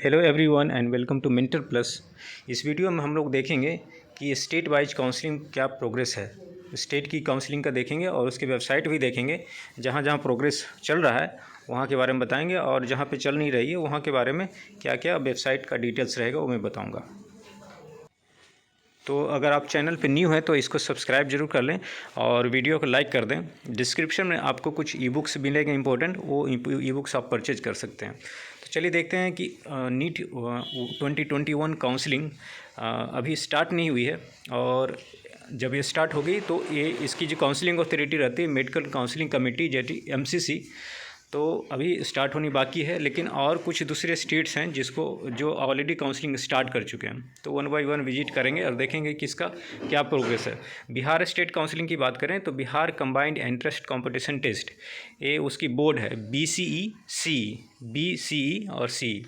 Hello everyone and welcome to Mentor Plus. इस video में हम लोग देखेंगे कि स्टेट वाइज काउंसलिंग क्या प्रोग्रेस है। स्टेट की काउंसलिंग का देखेंगे और उसकी वेबसाइट भी देखेंगे। जहाँ जहाँ प्रोग्रेस चल रहा है वहाँ के बारे में बताएंगे और जहाँ पे चल नहीं रही है वहाँ के बारे में क्या क्या वेबसाइट का डिटेल्स रहेगा वो मैं बताऊँगा। तो अगर आप चैनल पे न्यू हैं तो इसको सब्सक्राइब जरूर कर लें और वीडियो को लाइक कर दें। डिस्क्रिप्शन में आपको कुछ ई बुक्स मिलेंगे इंपॉर्टेंट, वो ई बुक्स आप परचेज कर सकते हैं। तो चलिए देखते हैं कि नीट 2021 काउंसलिंग अभी स्टार्ट नहीं हुई है और जब ये स्टार्ट होगी तो ये इसकी जो काउंसलिंग अथॉरिटी रहती है मेडिकल काउंसलिंग कमेटी जैसे MCC, तो अभी स्टार्ट होनी बाकी है। लेकिन और कुछ दूसरे स्टेट्स हैं जो ऑलरेडी काउंसलिंग स्टार्ट कर चुके हैं, तो वन बाय वन विजिट करेंगे और देखेंगे कि इसका क्या प्रोग्रेस है। बिहार स्टेट काउंसलिंग की बात करें तो Bihar combined entrance competition test, ये उसकी बोर्ड है BCE और C।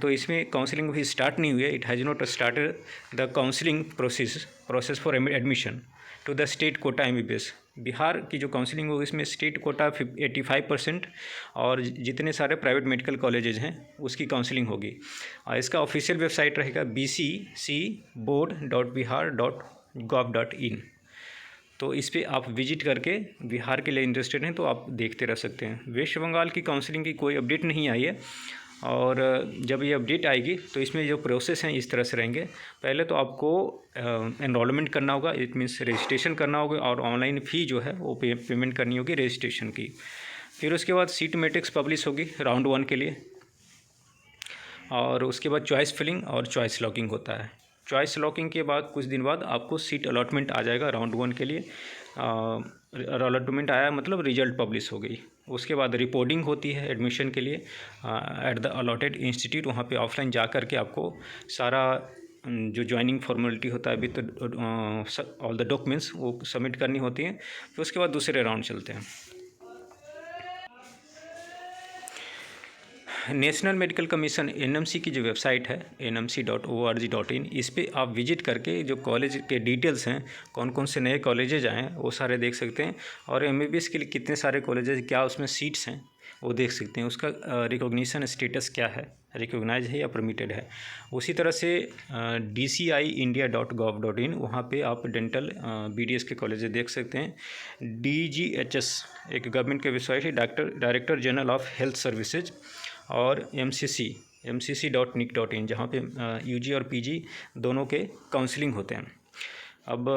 तो इसमें काउंसलिंग भी स्टार्ट नहीं हुई है। It has not started the counselling process for admission to the state quota MBBS। Bihar की जो काउंसलिंग होगी इसमें स्टेट कोटा 85% और जितने सारे प्राइवेट मेडिकल कॉलेजेज हैं उसकी काउंसलिंग होगी। और इसका ऑफिशियल वेबसाइट रहेगा bcboard.bihar.gov.in। तो इस पर आप विजिट करके बिहार के लिए इंटरेस्टेड हैं तो आप देखते रह सकते हैं। वेस्ट बंगाल की काउंसलिंग की कोई अपडेट नहीं आई है और जब ये अपडेट आएगी तो इसमें जो प्रोसेस हैं इस तरह से रहेंगे। पहले तो आपको एनरोलमेंट करना होगा, इट मीन्स रजिस्ट्रेशन करना होगा और ऑनलाइन फ़ी जो है वो पेमेंट करनी होगी रजिस्ट्रेशन की। फिर उसके बाद सीट मैट्रिक्स पब्लिश होगी राउंड 1 के लिए और उसके बाद चॉइस फिलिंग और चॉइस लॉकिंग होता है। चॉइस लॉकिंग के बाद कुछ दिन बाद आपको सीट अलॉटमेंट आ जाएगा राउंड 1 के लिए। अलॉटमेंट आया मतलब रिजल्ट पब्लिश हो गई। उसके बाद रिपोर्टिंग होती है एडमिशन के लिए एट द अलॉटेड इंस्टीट्यूट। वहाँ पे ऑफलाइन जा कर के आपको सारा जो ज्वाइनिंग फॉर्मेलिटी होता है विद ऑल द डॉक्यूमेंट्स वो सबमिट करनी होती हैं। फिर उसके बाद दूसरे राउंड चलते हैं। नेशनल मेडिकल कमीशन NMC की जो वेबसाइट है nmc.org.in, इस पर आप विजिट करके जो कॉलेज के डिटेल्स हैं, कौन कौन से नए कॉलेजेज आए हैं वो सारे देख सकते हैं और MBBS के लिए कितने सारे कॉलेजेज, क्या उसमें सीट्स हैं वो देख सकते हैं। उसका रिकॉग्निशन स्टेटस क्या है, रिकॉग्नाइज है या परमिटेड है। उसी तरह से DCIindia.gov.in, वहाँ पे आप डेंटल BDS के कॉलेजेस देख सकते हैं। DGHS एक गवर्नमेंट की वेबसाइट है, director general of health services. और MCC.nic.in जहाँ पे UG और PG दोनों के काउंसलिंग होते हैं। अब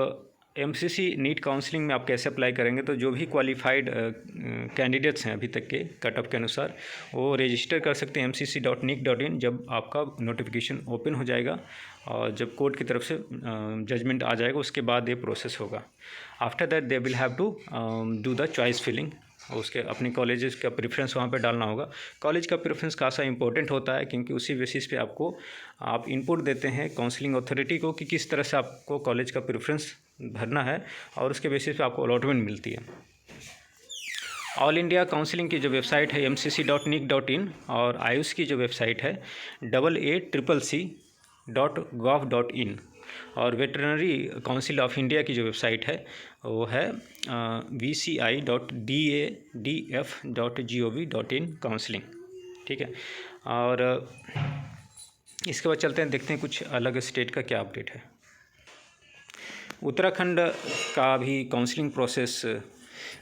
MCC नीट काउंसलिंग में आप कैसे अप्लाई करेंगे, तो जो भी क्वालिफाइड कैंडिडेट्स हैं अभी तक के कट ऑफ के अनुसार वो रजिस्टर कर सकते हैं MCC.nic.in। जब आपका नोटिफिकेशन ओपन हो जाएगा और जब कोर्ट की तरफ से जजमेंट आ जाएगा उसके बाद ये प्रोसेस होगा। After that they will have to do the choice filling. उसके अपने कॉलेजेस का प्रेफरेंस वहाँ पे डालना होगा। कॉलेज का प्रेफरेंस खासा इंपॉर्टेंट होता है क्योंकि उसी बेसिस पे आप इनपुट देते हैं काउंसलिंग अथॉरिटी को कि किस तरह से आपको कॉलेज का प्रेफरेंस भरना है और उसके बेसिस पे आपको अलॉटमेंट मिलती है। ऑल इंडिया काउंसलिंग की जो वेबसाइट है MCC.nic.in और आयुष की जो वेबसाइट है AACCC.gov.in और वेटरनरी काउंसिल ऑफ इंडिया की जो वेबसाइट है वो है VCI.DADF.gov.in काउंसलिंग। ठीक है, और इसके बाद चलते हैं, देखते हैं कुछ अलग स्टेट का क्या अपडेट है। उत्तराखंड का भी काउंसलिंग प्रोसेस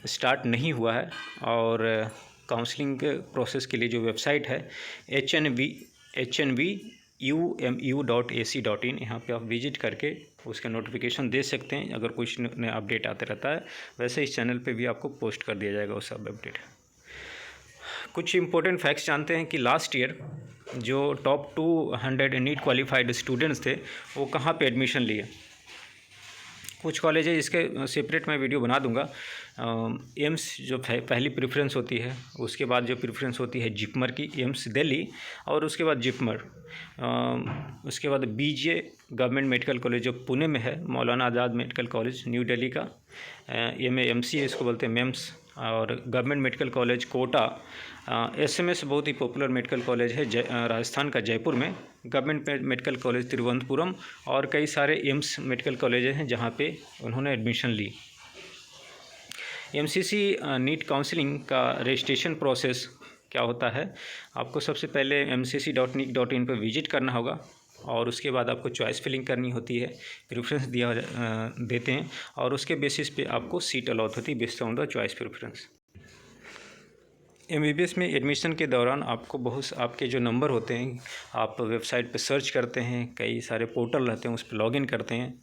स्टार्ट नहीं हुआ है और काउंसलिंग के प्रोसेस के लिए जो वेबसाइट है HNVUMU.AC.in, यहाँ पे आप विजिट करके उसका नोटिफिकेशन दे सकते हैं। अगर कुछ नया अपडेट आते रहता है वैसे इस चैनल पे भी आपको पोस्ट कर दिया जाएगा वो सब अपडेट। कुछ इंपॉर्टेंट फैक्ट्स जानते हैं कि लास्ट ईयर जो टॉप 200 नीट क्वालिफाइड स्टूडेंट्स थे वो कहाँ पे एडमिशन लिए। कुछ कॉलेज है, इसके सेपरेट मैं वीडियो बना दूंगा। एम्स जो पहली प्रेफरेंस होती है, उसके बाद जो प्रेफरेंस होती है जिपमर की, एम्स दिल्ली, और उसके बाद जिपमर। उसके बाद BJ गवर्नमेंट मेडिकल कॉलेज जो पुणे में है, मौलाना आज़ाद मेडिकल कॉलेज न्यू दिल्ली का, MAMC है इसको बोलते हैं मेम्स, और government medical college Kota. SMS बहुत ही पॉपुलर मेडिकल कॉलेज है राजस्थान का जयपुर में। गवर्नमेंट मेडिकल कॉलेज तिरुवनंतपुरम और कई सारे एम्स मेडिकल कॉलेज हैं जहाँ पे उन्होंने एडमिशन ली। MCC नीट काउंसलिंग का रजिस्ट्रेशन प्रोसेस क्या होता है, आपको सबसे पहले mcc.nic.in पर विजिट करना होगा और उसके बाद आपको चॉइस फिलिंग करनी होती है, प्रेफरेंस देते हैं और उसके बेसिस पे आपको सीट अलॉट होती है based on the choice preference. MBBS में एडमिशन के दौरान आपको आपके जो नंबर होते हैं, आप वेबसाइट पे सर्च करते हैं, कई सारे पोर्टल रहते हैं, उस पर लॉगिन करते हैं,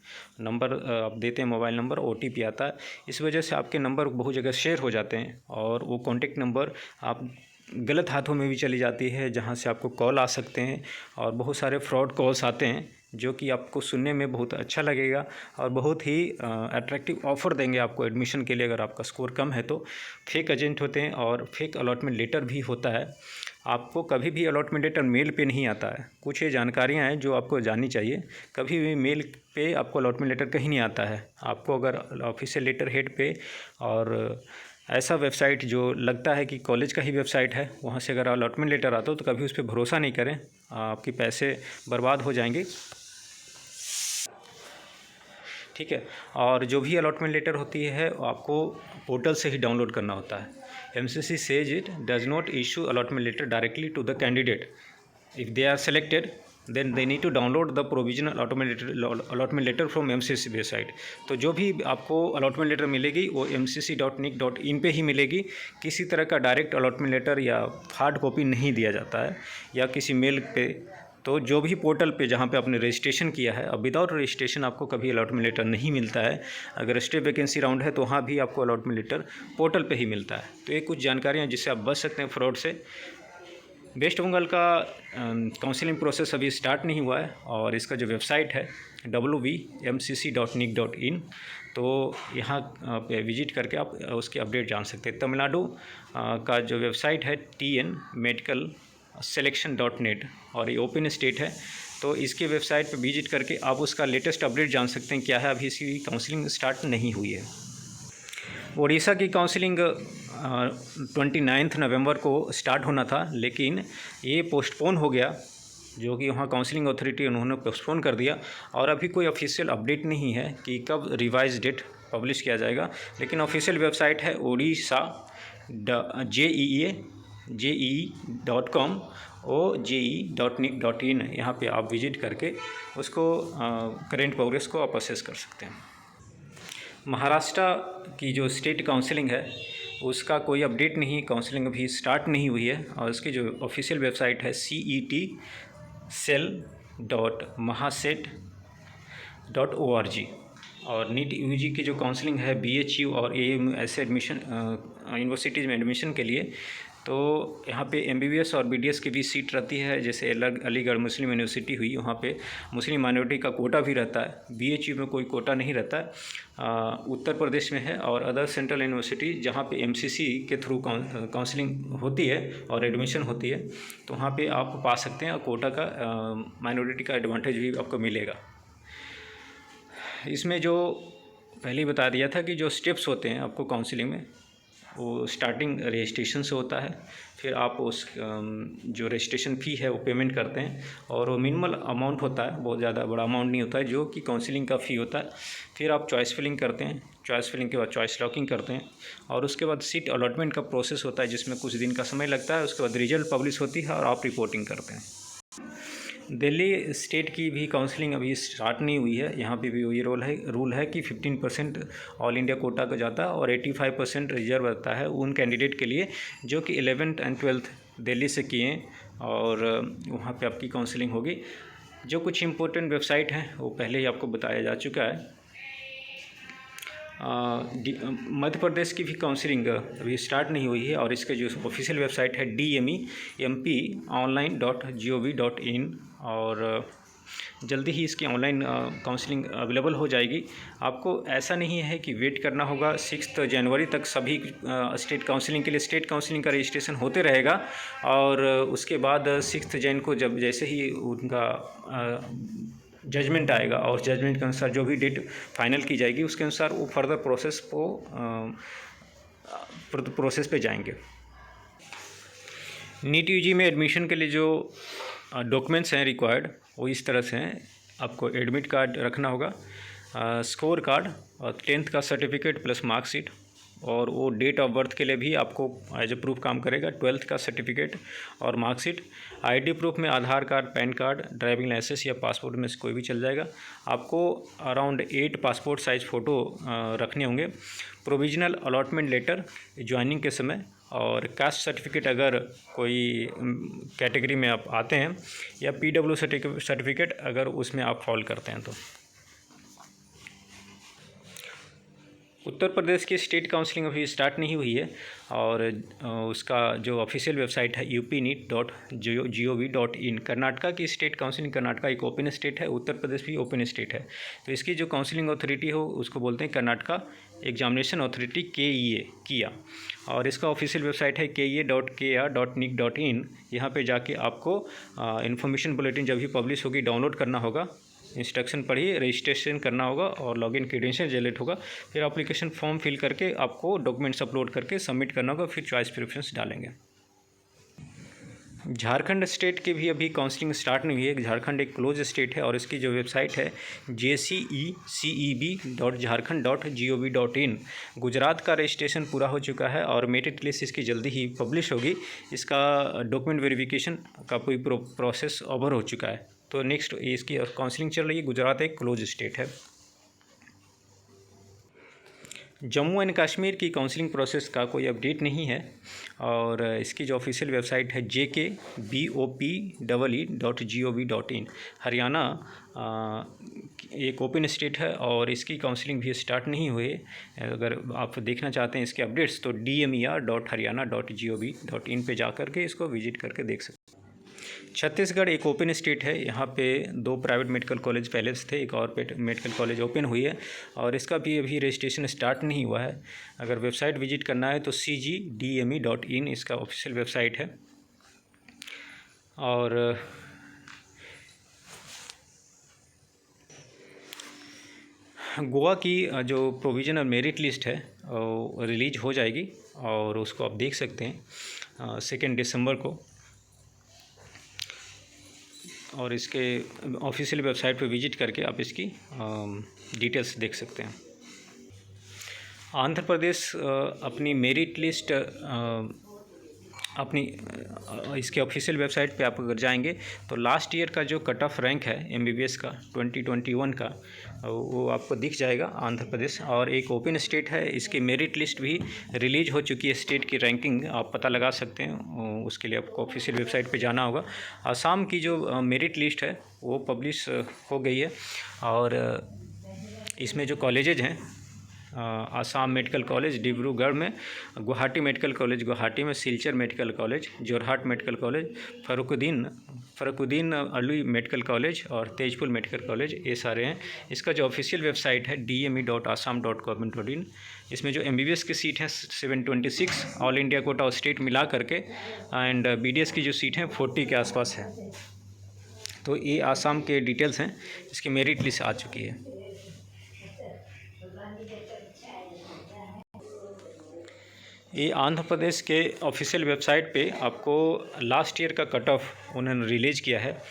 नंबर आप देते हैं, मोबाइल नंबर, OTP आता है। इस वजह से आपके नंबर बहुत जगह शेयर हो जाते हैं और वो कॉन्टेक्ट नंबर आप गलत हाथों में भी चली जाती है, जहाँ से आपको कॉल आ सकते हैं और बहुत सारे फ्रॉड कॉल्स आते हैं जो कि आपको सुनने में बहुत अच्छा लगेगा और बहुत ही अट्रैक्टिव ऑफ़र देंगे आपको एडमिशन के लिए अगर आपका स्कोर कम है तो। फेक एजेंट होते हैं और फेक अलॉटमेंट लेटर भी होता है। आपको कभी भी अलॉटमेंट लेटर मेल पे नहीं आता है। कुछ ये जानकारियाँ हैं जो आपको जाननी चाहिए। कभी भी मेल पे आपको अलॉटमेंट लेटर कहीं नहीं आता है। आपको अगर ऑफिशियल लेटर हेड पे और ऐसा वेबसाइट जो लगता है कि कॉलेज का ही वेबसाइट है, वहाँ से अगर अलॉटमेंट लेटर आता हो तो कभी उस पर भरोसा नहीं करें, आपके पैसे बर्बाद हो जाएंगे। ठीक है, और जो भी अलॉटमेंट लेटर होती है आपको पोर्टल से ही डाउनलोड करना होता है। MCC says it does not issue allotment letter directly to the candidate. If they are selected, then they need to download the provisional allotment letter from MCC website। तो जो भी आपको अलॉटमेंट लेटर मिलेगी वो mcc.nic.in पे ही मिलेगी। किसी तरह का डायरेक्ट अलॉटमेंट लेटर या हार्ड कॉपी नहीं दिया जाता है या किसी मेल पे। तो जो भी पोर्टल पे जहाँ पे आपने रजिस्ट्रेशन किया है, अब विदाउट रजिस्ट्रेशन आपको कभी अलॉटमेंट लेटर नहीं मिलता है। अगर स्टे वैकेंसी राउंड है तो वहाँ भी आपको अलॉटमेंट लेटर पोर्टल पे ही मिलता है। तो ये कुछ जानकारियाँ जिससे आप बच सकते हैं फ्रॉड से। वेस्ट बंगाल का काउंसलिंग प्रोसेस अभी स्टार्ट नहीं हुआ है और इसका जो वेबसाइट है www.mcc.nic.in, तो यहाँ पे विजिट करके आप उसकी अपडेट जान सकते हैं। तमिलनाडु का जो वेबसाइट है tnmedicalselection.net और ये ओपन स्टेट है, तो इसके वेबसाइट पे विजिट करके आप उसका लेटेस्ट अपडेट जान सकते हैं क्या है। अभी इसकी काउंसलिंग स्टार्ट नहीं हुई है। उड़ीसा की काउंसलिंग 29 नवंबर को स्टार्ट होना था, लेकिन ये पोस्टपोन हो गया, जो कि वहाँ काउंसलिंग अथॉरिटी उन्होंने पोस्टपोन कर दिया और अभी कोई ऑफिशियल अपडेट नहीं है कि कब रिवाइज डेट पब्लिश किया जाएगा। लेकिन ऑफिशियल वेबसाइट है odisha.jee.com OJE.nic.in। यहाँ पे आप विजिट करके उसको करेंट प्रोग्रेस को आप असेस कर सकते हैं। महाराष्ट्र की जो स्टेट काउंसलिंग है उसका कोई अपडेट नहीं, काउंसलिंग अभी स्टार्ट नहीं हुई है और उसकी जो ऑफिशियल वेबसाइट है CET.cell.mahaset.org। और नीट UG की जो काउंसलिंग है BHU और AMU ऐसे एडमिशन यूनिवर्सिटीज़ में एडमिशन के लिए, तो यहाँ पे MBBS और BDS की भी सीट रहती है। जैसे अलीगढ़ मुस्लिम यूनिवर्सिटी हुई, वहाँ पे मुस्लिम माइनॉरिटी का कोटा भी रहता है। BHU में कोई कोटा नहीं रहता है, उत्तर प्रदेश में है। और अदर सेंट्रल यूनिवर्सिटी जहाँ पे MCC के थ्रू काउंसलिंग होती है और एडमिशन होती है, तो वहाँ पे आप पा सकते हैं और कोटा का माइनॉरिटी का एडवांटेज भी आपको मिलेगा। इसमें जो पहले ही बता दिया था कि जो स्टेप्स होते हैं आपको काउंसलिंग में, वो स्टार्टिंग रजिस्ट्रेशन से होता है। फिर आप उस जो रजिस्ट्रेशन फ़ी है वो पेमेंट करते हैं और वो मिनिमल अमाउंट होता है, बहुत ज़्यादा बड़ा अमाउंट नहीं होता है, जो कि काउंसलिंग का फ़ी होता है। फिर आप चॉइस फिलिंग करते हैं, चॉइस फिलिंग के बाद चॉइस लॉकिंग करते हैं और उसके बाद सीट अलॉटमेंट का प्रोसेस होता है जिसमें कुछ दिन का समय लगता है। उसके बाद रिजल्ट पब्लिश होती है और आप रिपोर्टिंग करते हैं। दिल्ली स्टेट की भी काउंसलिंग अभी स्टार्ट नहीं हुई है। यहाँ पे भी वही रूल है कि 15% ऑल इंडिया कोटा का जाता है और 85% रिजर्व रहता है उन कैंडिडेट के लिए जो कि 11th एंड 12th दिल्ली से किए और वहाँ पे आपकी काउंसलिंग होगी। जो कुछ इम्पोर्टेंट वेबसाइट हैं वो पहले ही आपको बताया जा चुका है। मध्य प्रदेश की भी काउंसलिंग अभी स्टार्ट नहीं हुई है और इसके जो ऑफिशियल वेबसाइट है DMEMPonline.gov.in और जल्दी ही इसकी ऑनलाइन काउंसलिंग अवेलेबल हो जाएगी। आपको ऐसा नहीं है कि वेट करना होगा, 6 जनवरी तक सभी स्टेट काउंसलिंग के लिए स्टेट काउंसलिंग का रजिस्ट्रेशन होते रहेगा और उसके बाद 6 जन को जब जैसे ही उनका जजमेंट आएगा और जजमेंट के अनुसार जो भी डेट फाइनल की जाएगी उसके अनुसार वो फर्दर प्रोसेस पे जाएंगे। नीट UG में एडमिशन के लिए जो डॉक्यूमेंट्स हैं रिक्वायर्ड वो इस तरह से हैं। आपको एडमिट कार्ड रखना होगा, स्कोर कार्ड और 10th का सर्टिफिकेट प्लस मार्कशीट, और वो डेट ऑफ बर्थ के लिए भी आपको एज ए प्रूफ काम करेगा। 12th का सर्टिफिकेट और मार्कशीट। आईडी प्रूफ में Aadhaar card, PAN card, driving licence या पासपोर्ट में से कोई भी चल जाएगा। आपको अराउंड 8 पासपोर्ट साइज़ फ़ोटो रखने होंगे। प्रोविजनल अलॉटमेंट लेटर ज्वाइनिंग के समय, और कास्ट सर्टिफिकेट अगर कोई कैटेगरी में आप आते हैं, या PW सर्टिफिकेट अगर उसमें आप फॉल करते हैं तो। उत्तर प्रदेश की स्टेट काउंसलिंग अभी स्टार्ट नहीं हुई है, और उसका जो ऑफिशियल वेबसाइट है upneet.gov.in। कर्नाटका की स्टेट काउंसलिंग, कर्नाटका एक ओपन स्टेट है, उत्तर प्रदेश भी ओपन स्टेट है, तो इसकी जो काउंसलिंग अथॉरिटी हो उसको बोलते हैं कर्नाटका एग्जामिनेशन अथॉरिटी, KEA, किया। और इसका ऑफिशियल वेबसाइट है kea.kr.nic.in। यहाँ पे जाके आपको इन्फॉर्मेशन बुलेटिन जब भी पब्लिश होगी डाउनलोड करना होगा, इंस्ट्रक्शन पढ़िए, रजिस्ट्रेशन करना होगा और लॉगिन क्रेडेंशियल जनरेट होगा। फिर एप्लीकेशन फॉर्म फिल करके आपको डॉक्यूमेंट्स अपलोड करके सबमिट करना होगा, फिर चॉइस प्रेफरेंस डालेंगे। झारखंड स्टेट की भी अभी काउंसलिंग स्टार्ट नहीं हुई है। झारखंड एक क्लोज स्टेट है और इसकी जो वेबसाइट है jceceb.jharkhand.gov.in। गुजरात का रजिस्ट्रेशन पूरा हो चुका है और मेरिट लिस्ट इसकी जल्दी ही पब्लिश होगी। इसका डॉक्यूमेंट वेरिफिकेशन का पूरी प्रोसेस ओवर हो चुका है, तो नेक्स्ट इसकी काउंसलिंग चल रही है। गुजरात एक क्लोज स्टेट है। जम्मू एंड कश्मीर की काउंसलिंग प्रोसेस का कोई अपडेट नहीं है, और इसकी जो ऑफिशियल वेबसाइट है jkbope.gov.in। हरियाणा एक ओपन स्टेट है और इसकी काउंसलिंग भी स्टार्ट नहीं हुई है। अगर आप देखना चाहते हैं इसके अपडेट्स तो dmer.haryana.gov.in पे जा कर के इसको विजिट करके देख सकते हैं। छत्तीसगढ़ एक ओपन स्टेट है। यहाँ पे 2 प्राइवेट मेडिकल कॉलेज पहले से थे, एक और मेडिकल कॉलेज ओपन हुई है और इसका भी अभी रजिस्ट्रेशन स्टार्ट नहीं हुआ है। अगर वेबसाइट विजिट करना है तो cgdme.in इसका ऑफिशियल वेबसाइट है। और गोवा की जो प्रोविजनल मेरिट लिस्ट है वो रिलीज हो जाएगी और उसको आप देख सकते हैं 2 दिसंबर को, और इसके ऑफिशियल वेबसाइट पर विजिट करके आप इसकी डिटेल्स देख सकते हैं। आंध्र प्रदेश अपनी मेरिट लिस्ट अपनी इसके ऑफिशियल वेबसाइट पे आप अगर जाएंगे तो लास्ट ईयर का जो कट ऑफ रैंक है MBBS का 2021 का वो आपको दिख जाएगा आंध्र प्रदेश। और एक ओपन स्टेट है, इसकी मेरिट लिस्ट भी रिलीज हो चुकी है। स्टेट की रैंकिंग आप पता लगा सकते हैं, उसके लिए आपको ऑफिशियल वेबसाइट पे जाना होगा। आसाम की जो मेरिट लिस्ट है वो पब्लिश हो गई है, और इसमें जो कॉलेजेज हैं आसाम मेडिकल कॉलेज डिब्रूगढ़ में, गुवाहाटी मेडिकल कॉलेज गुवाहाटी में, Silchar medical college, Jorhat medical college, Fakhruddin Ali medical college और तेजपुर मेडिकल कॉलेज, ये सारे हैं। इसका जो ऑफिशियल वेबसाइट है dme.assam.government.in। इसमें जो MBBS की सीट है 726 ऑल इंडिया कोटा और स्टेट मिला करके, एंड BDS की जो सीट है 40 के आसपास है। तो ये आसाम के डिटेल्स हैं, इसकी मेरिट लिस्ट आ चुकी है। ये आंध्र प्रदेश के ऑफिशियल वेबसाइट पे आपको लास्ट ईयर का कट ऑफ उन्होंने रिलीज़ किया है,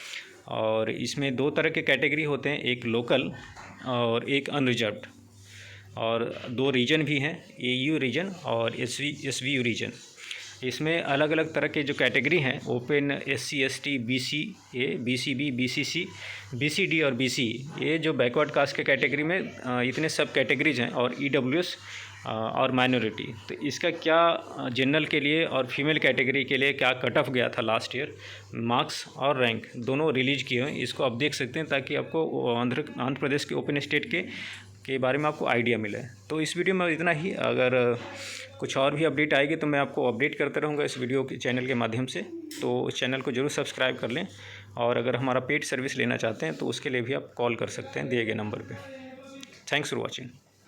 और इसमें 2 तरह के कैटेगरी होते हैं, एक लोकल और एक अनरिजर्व्ड, और 2 रीजन भी हैं, AU रीजन और SVU रीजन। इसमें अलग अलग तरह के जो कैटेगरी हैं, open, SC ST BCA BCB BCC BCD और BC, ये जो बैकवर्ड कास्ट के कैटेगरी में इतने सब कैटेगरीज हैं, और EWS और माइनॉरिटी। तो इसका क्या जनरल के लिए और फीमेल कैटेगरी के लिए क्या कट ऑफ गया था लास्ट ईयर, मार्क्स और रैंक दोनों रिलीज किए हैं, इसको आप देख सकते हैं, ताकि आपको आंध्र प्रदेश के ओपन स्टेट के बारे में आपको आइडिया मिले। तो इस वीडियो में इतना ही। अगर कुछ और भी अपडेट आएगी तो मैं आपको अपडेट करते रहूँगा इस वीडियो के चैनल के माध्यम से, तो इस चैनल को जरूर सब्सक्राइब कर लें। और अगर हमारा पेड सर्विस लेना चाहते हैं तो उसके लिए भी आप कॉल कर सकते हैं दिए गए नंबर पर। Thanks for watching.